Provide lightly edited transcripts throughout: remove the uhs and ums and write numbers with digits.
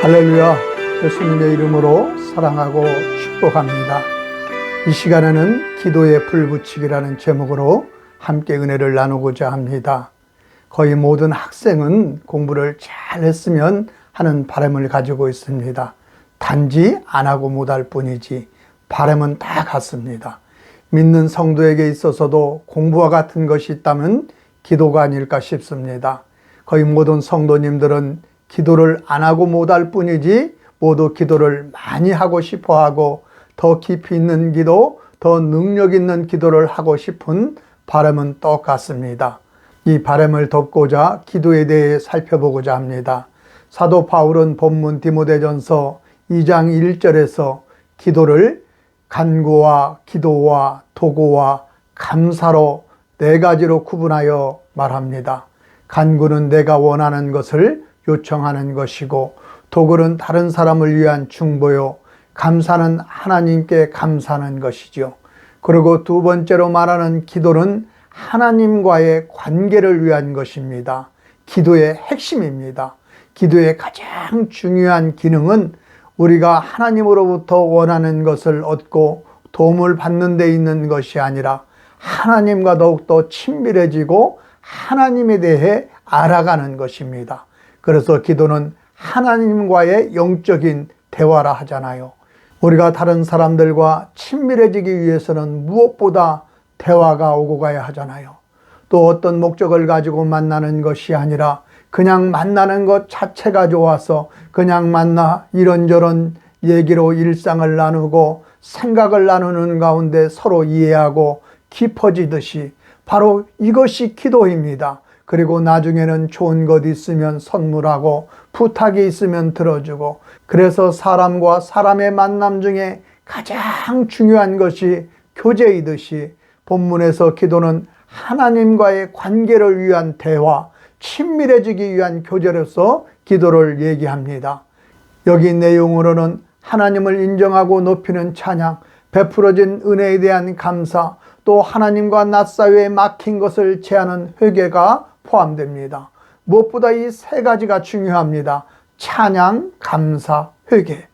할렐루야. 예수님의 이름으로 사랑하고 축복합니다. 이 시간에는 기도의 불붙이기라는 제목으로 함께 은혜를 나누고자 합니다. 거의 모든 학생은 공부를 잘 했으면 하는 바람을 가지고 있습니다. 단지 안 하고 못할 뿐이지 바람은 다 같습니다. 믿는 성도에게 있어서도 공부와 같은 것이 있다면 기도가 아닐까 싶습니다. 거의 모든 성도님들은 기도를 안 하고 못할 뿐이지 모두 기도를 많이 하고 싶어 하고 더 깊이 있는 기도, 더 능력 있는 기도를 하고 싶은 바람은 똑같습니다. 이 바람을 덮고자 기도에 대해 살펴보고자 합니다. 사도 바울은 본문 디모데전서 2장 1절에서 기도를 간구와 기도와 도구와 감사로 네 가지로 구분하여 말합니다. 간구는 내가 원하는 것을 요청하는 것이고, 도구는 다른 사람을 위한 중보요, 감사는 하나님께 감사하는 것이죠. 그리고 두 번째로 말하는 기도는 하나님과의 관계를 위한 것입니다. 기도의 핵심입니다. 기도의 가장 중요한 기능은 우리가 하나님으로부터 원하는 것을 얻고 도움을 받는 데 있는 것이 아니라 하나님과 더욱더 친밀해지고 하나님에 대해 알아가는 것입니다. 그래서 기도는 하나님과의 영적인 대화라 하잖아요. 우리가 다른 사람들과 친밀해지기 위해서는 무엇보다 대화가 오고 가야 하잖아요. 또 어떤 목적을 가지고 만나는 것이 아니라 그냥 만나는 것 자체가 좋아서 그냥 만나 이런저런 얘기로 일상을 나누고 생각을 나누는 가운데 서로 이해하고 깊어지듯이 바로 이것이 기도입니다. 그리고 나중에는 좋은 것 있으면 선물하고 부탁이 있으면 들어주고, 그래서 사람과 사람의 만남 중에 가장 중요한 것이 교제이듯이 본문에서 기도는 하나님과의 관계를 위한 대화, 친밀해지기 위한 교제로서 기도를 얘기합니다. 여기 내용으로는 하나님을 인정하고 높이는 찬양, 베풀어진 은혜에 대한 감사, 또 하나님과 낯 사이에 막힌 것을 제하는 회개가 포함됩니다. 무엇보다 이 세 가지가 중요합니다. 찬양, 감사, 회개.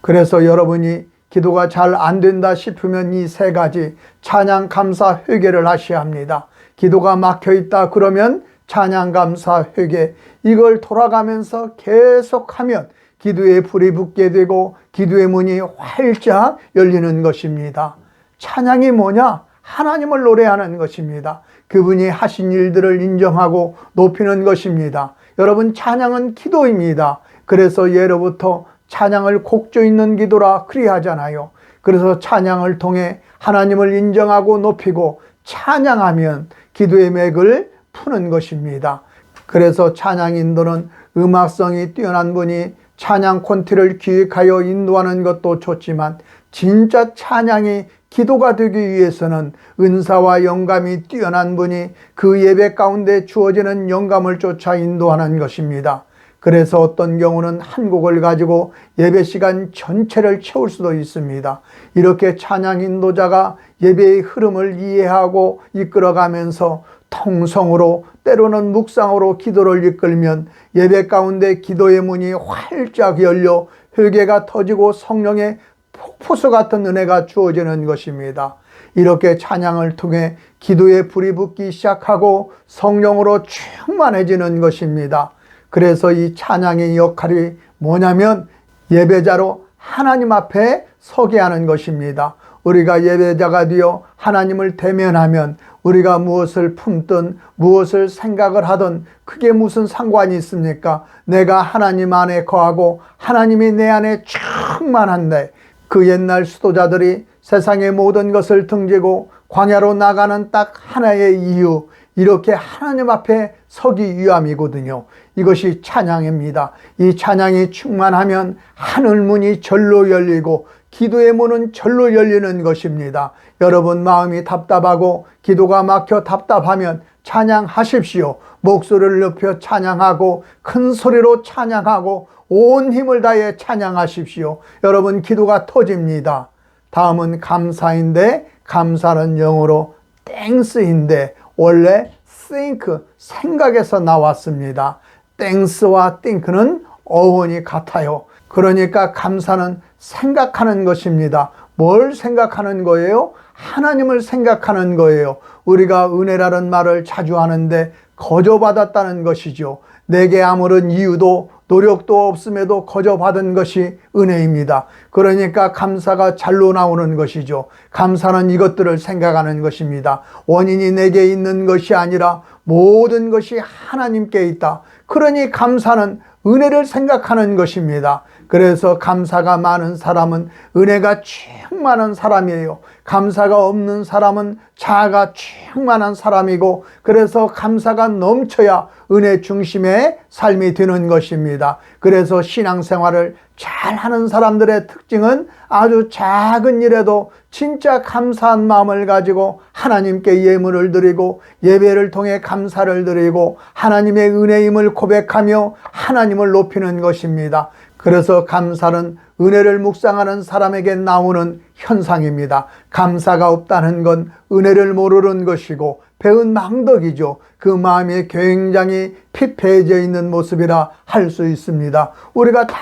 그래서 여러분이 기도가 잘 안 된다 싶으면 이 세 가지 찬양, 감사, 회개를 하셔야 합니다. 기도가 막혀 있다 그러면 찬양, 감사, 회개, 이걸 돌아가면서 계속하면 기도에 불이 붙게 되고 기도의 문이 활짝 열리는 것입니다. 찬양이 뭐냐? 하나님을 노래하는 것입니다. 그분이 하신 일들을 인정하고 높이는 것입니다. 여러분, 찬양은 기도입니다. 그래서 예로부터 찬양을 곡조 있는 기도라 그리하잖아요. 그래서 찬양을 통해 하나님을 인정하고 높이고 찬양하면 기도의 맥을 푸는 것입니다. 그래서 찬양 인도는 음악성이 뛰어난 분이 찬양 콘티를 기획하여 인도하는 것도 좋지만 진짜 찬양이 기도가 되기 위해서는 은사와 영감이 뛰어난 분이 그 예배 가운데 주어지는 영감을 쫓아 인도하는 것입니다. 그래서 어떤 경우는 한 곡을 가지고 예배 시간 전체를 채울 수도 있습니다. 이렇게 찬양 인도자가 예배의 흐름을 이해하고 이끌어가면서 통성으로, 때로는 묵상으로 기도를 이끌면 예배 가운데 기도의 문이 활짝 열려 회개가 터지고 성령의 폭포수 같은 은혜가 주어지는 것입니다. 이렇게 찬양을 통해 기도에 불이 붙기 시작하고 성령으로 충만해지는 것입니다. 그래서 이 찬양의 역할이 뭐냐면 예배자로 하나님 앞에 서게 하는 것입니다. 우리가 예배자가 되어 하나님을 대면하면 우리가 무엇을 품든 무엇을 생각을 하든 그게 무슨 상관이 있습니까? 내가 하나님 안에 거하고 하나님이 내 안에 충만한데, 그 옛날 수도자들이 세상의 모든 것을 등지고 광야로 나가는 딱 하나의 이유, 이렇게 하나님 앞에 서기 위함이거든요. 이것이 찬양입니다. 이 찬양이 충만하면 하늘문이 절로 열리고 기도의 문은 절로 열리는 것입니다. 여러분, 마음이 답답하고 기도가 막혀 답답하면 찬양하십시오. 목소리를 높여 찬양하고 큰 소리로 찬양하고 온 힘을 다해 찬양하십시오. 여러분, 기도가 터집니다. 다음은 감사인데, 감사는 영어로 땡스인데 원래 think, 생각에서 나왔습니다. 땡스와 think는 어원이 같아요. 그러니까 감사는 생각하는 것입니다. 뭘 생각하는 거예요? 하나님을 생각하는 거예요. 우리가 은혜라는 말을 자주 하는데 거저받았다는 것이죠. 내게 아무런 이유도 노력도 없음에도 거저받은 것이 은혜입니다. 그러니까 감사가 잘로 나오는 것이죠. 감사는 이것들을 생각하는 것입니다. 원인이 내게 있는 것이 아니라 모든 것이 하나님께 있다. 그러니 감사는 은혜를 생각하는 것입니다. 그래서 감사가 많은 사람은 은혜가 충만한 사람이에요. 감사가 없는 사람은 자아가 충만한 사람이고, 그래서 감사가 넘쳐야 은혜 중심의 삶이 되는 것입니다. 그래서 신앙생활을 잘하는 사람들의 특징은 아주 작은 일에도 진짜 감사한 마음을 가지고 하나님께 예물을 드리고 예배를 통해 감사를 드리고 하나님의 은혜임을 고백하며 하나님을 높이는 것입니다. 그래서 감사는 은혜를 묵상하는 사람에게 나오는 현상입니다. 감사가 없다는 건 은혜를 모르는 것이고 배은 망덕이죠. 그 마음이 굉장히 피폐해져 있는 모습이라 할 수 있습니다. 우리가 다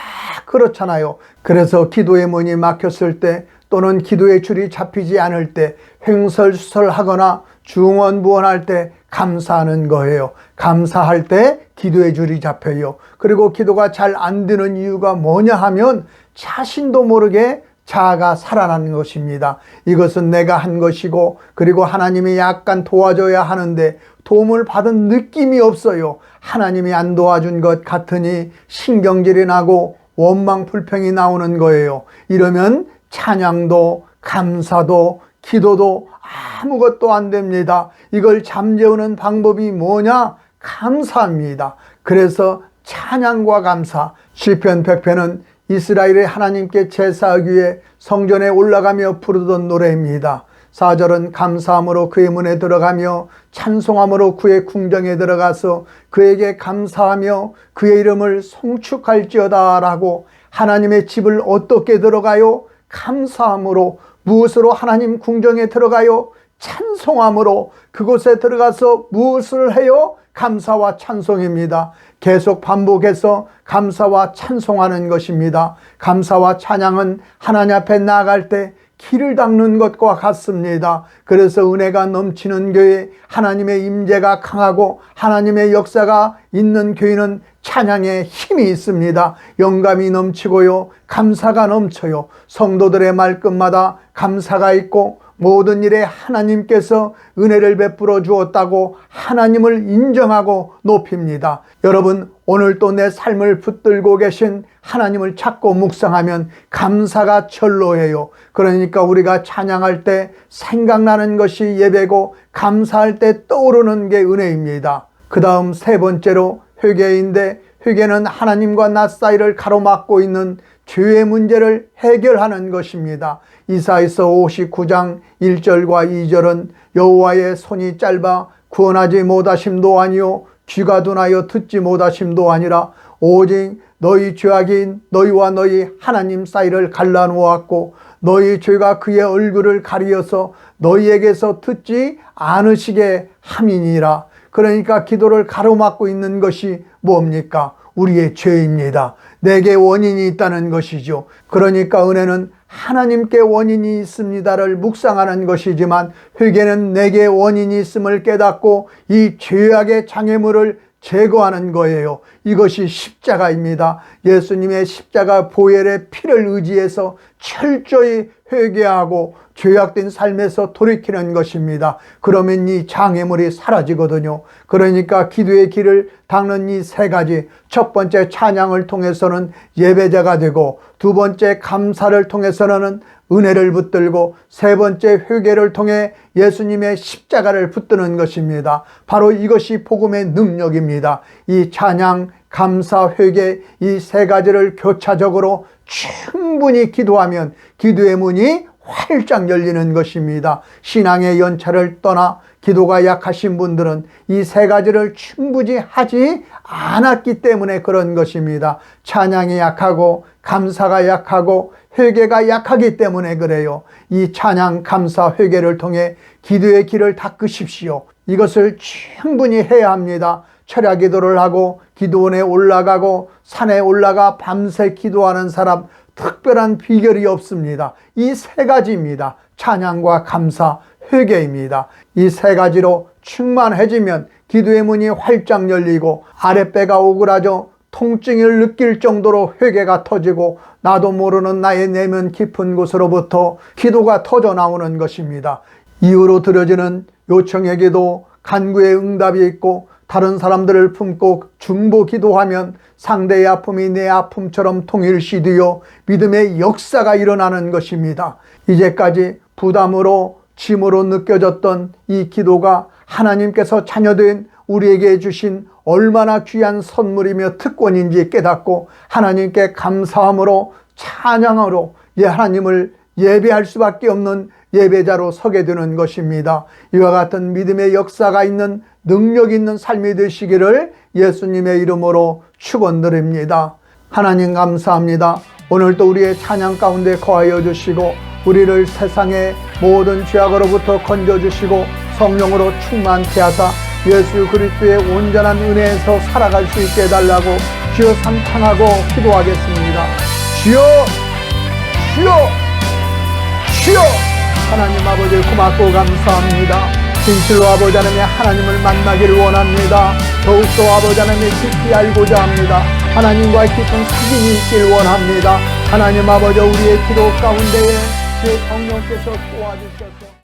그렇잖아요. 그래서 기도의 문이 막혔을 때 또는 기도의 줄이 잡히지 않을 때 횡설수설하거나 중언부언할 때 감사하는 거예요. 감사할 때 기도의 줄이 잡혀요. 그리고 기도가 잘 안 되는 이유가 뭐냐 하면 자신도 모르게 자아가 살아나는 것입니다. 이것은 내가 한 것이고 그리고 하나님이 약간 도와줘야 하는데 도움을 받은 느낌이 없어요. 하나님이 안 도와준 것 같으니 신경질이 나고 원망 불평이 나오는 거예요. 이러면 찬양도 감사도 기도도 아무것도 안 됩니다. 이걸 잠재우는 방법이 뭐냐? 감사입니다. 그래서 찬양과 감사, 시편 100편은 이스라엘의 하나님께 제사하기 위해 성전에 올라가며 부르던 노래입니다. 4절은 감사함으로 그의 문에 들어가며 찬송함으로 그의 궁정에 들어가서 그에게 감사하며 그의 이름을 송축할지어다 라고, 하나님의 집을 어떻게 들어가요? 감사함으로. 무엇으로 하나님 궁정에 들어가요? 찬송함으로. 그곳에 들어가서 무엇을 해요? 감사와 찬송입니다. 계속 반복해서 감사와 찬송하는 것입니다. 감사와 찬양은 하나님 앞에 나아갈 때 길을 닦는 것과 같습니다. 그래서 은혜가 넘치는 교회, 하나님의 임재가 강하고 하나님의 역사가 있는 교회는 찬양에 힘이 있습니다. 영감이 넘치고요, 감사가 넘쳐요. 성도들의 말끝마다 감사가 있고 모든 일에 하나님께서 은혜를 베풀어 주었다고 하나님을 인정하고 높입니다. 여러분, 오늘 또 내 삶을 붙들고 계신 하나님을 찾고 묵상하면 감사가 절로해요. 그러니까 우리가 찬양할 때 생각나는 것이 예배고 감사할 때 떠오르는 게 은혜입니다. 그 다음 세 번째로 회개인데, 회개는 하나님과 나 사이를 가로막고 있는 죄의 문제를 해결하는 것입니다. 이사야서 59장 1절과 2절은 여호와의 손이 짧아 구원하지 못하심도 아니요 귀가 둔하여 듣지 못하심도 아니라 오직 너희 죄악인 너희와 너희 하나님 사이를 갈라놓았고 너희 죄가 그의 얼굴을 가리어서 너희에게서 듣지 않으시게 함이니라. 그러니까 기도를 가로막고 있는 것이 뭡니까? 우리의 죄입니다. 내게 원인이 있다는 것이죠. 그러니까 은혜는 하나님께 원인이 있습니다를 묵상하는 것이지만 회개는 내게 원인이 있음을 깨닫고 이 죄악의 장애물을 제거하는 거예요. 이것이 십자가입니다. 예수님의 십자가 보혈의 피를 의지해서 철저히 회개하고 죄악된 삶에서 돌이키는 것입니다. 그러면 이 장애물이 사라지거든요. 그러니까 기도의 길을 닦는 이 세 가지, 첫 번째 찬양을 통해서는 예배자가 되고, 두 번째 감사를 통해서는 은혜를 붙들고, 세 번째 회개를 통해 예수님의 십자가를 붙드는 것입니다. 바로 이것이 복음의 능력입니다. 이 찬양, 감사, 회개 이 세 가지를 교차적으로 충분히 기도하면 기도의 문이 활짝 열리는 것입니다. 신앙의 연차를 떠나 기도가 약하신 분들은 이 세 가지를 충분히 하지 않았기 때문에 그런 것입니다. 찬양이 약하고 감사가 약하고 회개가 약하기 때문에 그래요. 이 찬양, 감사, 회개를 통해 기도의 길을 닦으십시오. 이것을 충분히 해야 합니다. 철야 기도를 하고 기도원에 올라가고 산에 올라가 밤새 기도하는 사람 특별한 비결이 없습니다. 이 세 가지입니다. 찬양과 감사, 회개입니다. 이 세 가지로 충만해지면 기도의 문이 활짝 열리고 아랫배가 오그라져 통증을 느낄 정도로 회개가 터지고 나도 모르는 나의 내면 깊은 곳으로부터 기도가 터져 나오는 것입니다. 이후로 드려지는 요청의 기도, 간구의 응답이 있고 다른 사람들을 품고 중보 기도하면 상대의 아픔이 내 아픔처럼 동일시되어 믿음의 역사가 일어나는 것입니다. 이제까지 부담으로 짐으로 느껴졌던 이 기도가 하나님께서 자녀된 우리에게 주신 얼마나 귀한 선물이며 특권인지 깨닫고 하나님께 감사함으로 찬양으로 하나님을 예배할 수밖에 없는 예배자로 서게 되는 것입니다. 이와 같은 믿음의 역사가 있는 능력 있는 삶이 되시기를 예수님의 이름으로 축원드립니다. 하나님 감사합니다. 오늘도 우리의 찬양 가운데 거하여 주시고 우리를 세상의 모든 죄악으로부터 건져주시고 성령으로 충만케 하사 예수 그리스도의 온전한 은혜에서 살아갈 수 있게 해달라고 주여 삼창하고 기도하겠습니다. 주여 주여 주여 하나님 아버지 고맙고 감사합니다. 진실로 아버지 하나님의 하나님을 만나기를 원합니다. 더욱더 아버지 하나님의 깊이 알고자 합니다. 하나님과의 깊은 사귐이 있길 원합니다. 하나님 아버지 우리의 기도 가운데에 주의 성령께서 도와주셔서